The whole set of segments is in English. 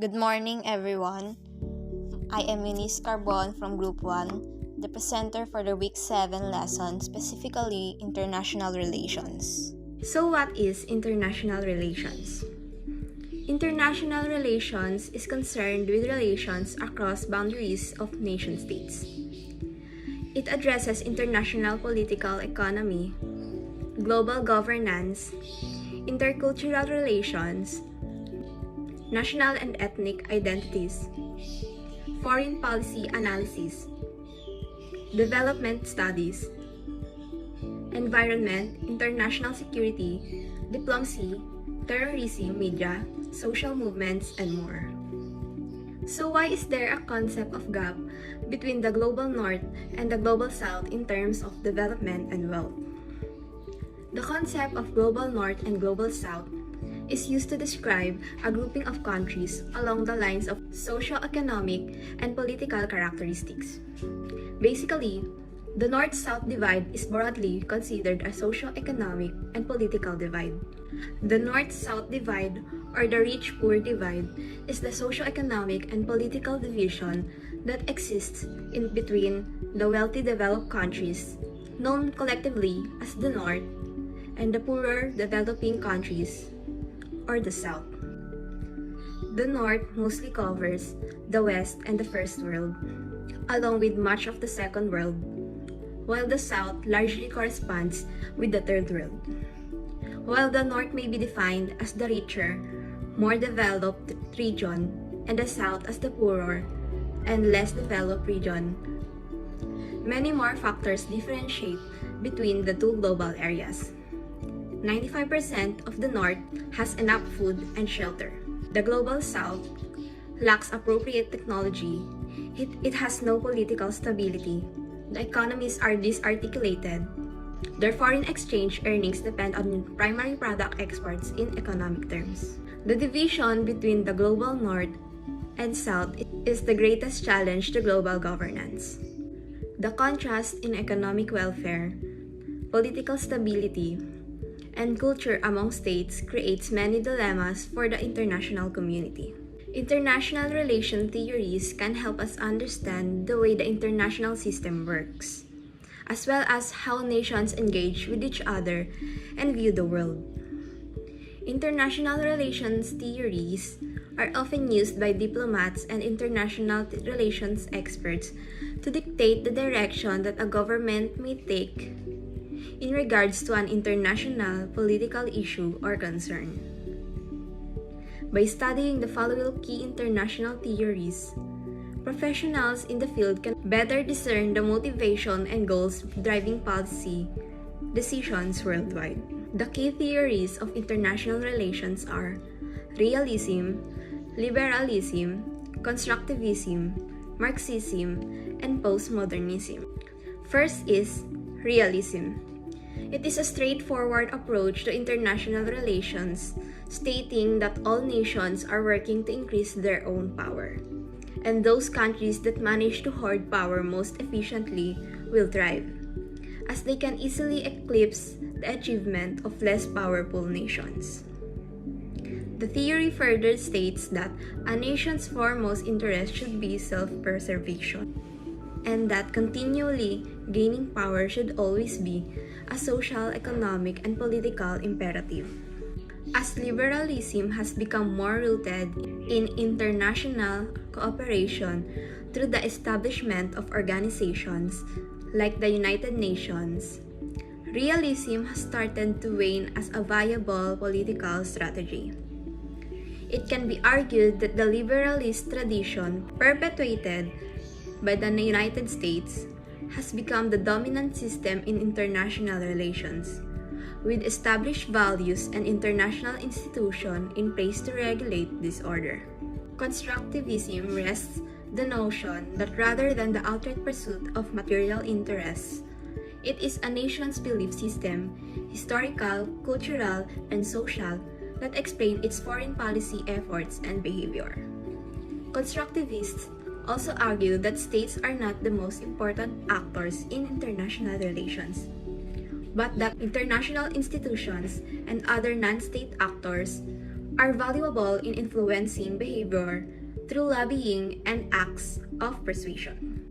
Good morning, everyone. I am Eunice Carbon from Group 1, the presenter for the Week 7 lesson, specifically International Relations. So what is international relations? International relations is concerned with relations across boundaries of nation-states. It addresses international political economy, global governance, intercultural relations, national and ethnic identities, foreign policy analysis, development studies, environment, international security, diplomacy, terrorism, media, social movements, and more. So why is there a concept of gap between the global north and the global south in terms of development and wealth? The concept of global north and global south is used to describe a grouping of countries along the lines of socio-economic and political characteristics. Basically, the North-South divide is broadly considered a socio-economic and political divide. The North-South divide, or the rich-poor divide, is the socio-economic and political division that exists in between the wealthy developed countries, known collectively as the North, and the poorer developing countries, or the South. The North mostly covers the West and the First World, along with much of the Second World, while the South largely corresponds with the Third World. While the North may be defined as the richer, more developed region, and the South as the poorer and less developed region, many more factors differentiate between the two global areas. 95% of the North has enough food and shelter. The global South lacks appropriate technology. It has no political stability. The economies are disarticulated. Their foreign exchange earnings depend on primary product exports in economic terms. The division between the global North and South is the greatest challenge to global governance. The contrast in economic welfare, political stability, and culture among states creates many dilemmas for the international community. International relation theories can help us understand the way the international system works, as well as how nations engage with each other and view the world. International relations theories are often used by diplomats and international relations experts to dictate the direction that a government may take in regards to an international political issue or concern. By studying the following key international theories, professionals in the field can better discern the motivation and goals driving policy decisions worldwide. The key theories of international relations are realism, liberalism, constructivism, Marxism, and postmodernism. First is realism. It is a straightforward approach to international relations, stating that all nations are working to increase their own power, and those countries that manage to hoard power most efficiently will thrive, as they can easily eclipse the achievement of less powerful nations. The theory further states that a nation's foremost interest should be self-preservation, and that continually gaining power should always be a social, economic, and political imperative. As liberalism has become more rooted in international cooperation through the establishment of organizations like the United Nations, realism has started to wane as a viable political strategy. It can be argued that the liberalist tradition perpetuated by the United States has become the dominant system in international relations, with established values and international institutions in place to regulate this order. Constructivism rests the notion that rather than the outright pursuit of material interests, it is a nation's belief system, historical, cultural, and social, that explain its foreign policy efforts and behavior. Constructivists also argue that states are not the most important actors in international relations, but that international institutions and other non-state actors are valuable in influencing behavior through lobbying and acts of persuasion.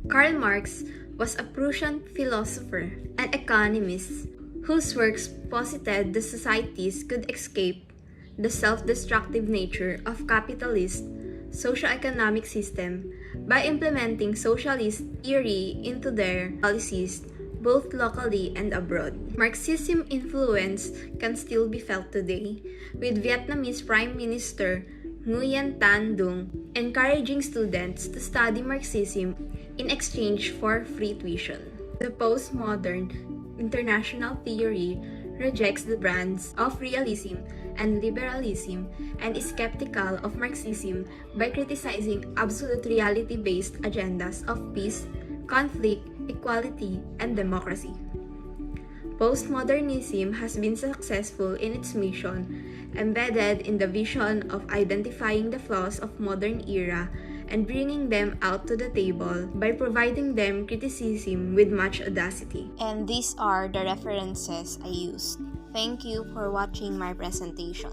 Karl Marx was a Prussian philosopher and economist whose works posited the societies could escape the self-destructive nature of capitalist socio-economic system by implementing socialist theory into their policies both locally and abroad. Marxism influence can still be felt today, with Vietnamese Prime Minister Nguyen Tan Dung encouraging students to study Marxism in exchange for free tuition. The postmodern international theory rejects the brands of realism and liberalism and is skeptical of Marxism by criticizing absolute reality-based agendas of peace, conflict, equality, and democracy. Postmodernism has been successful in its mission, embedded in the vision of identifying the flaws of modern era and bringing them out to the table by providing them criticism with much audacity. And these are the references I used. Thank you for watching my presentation.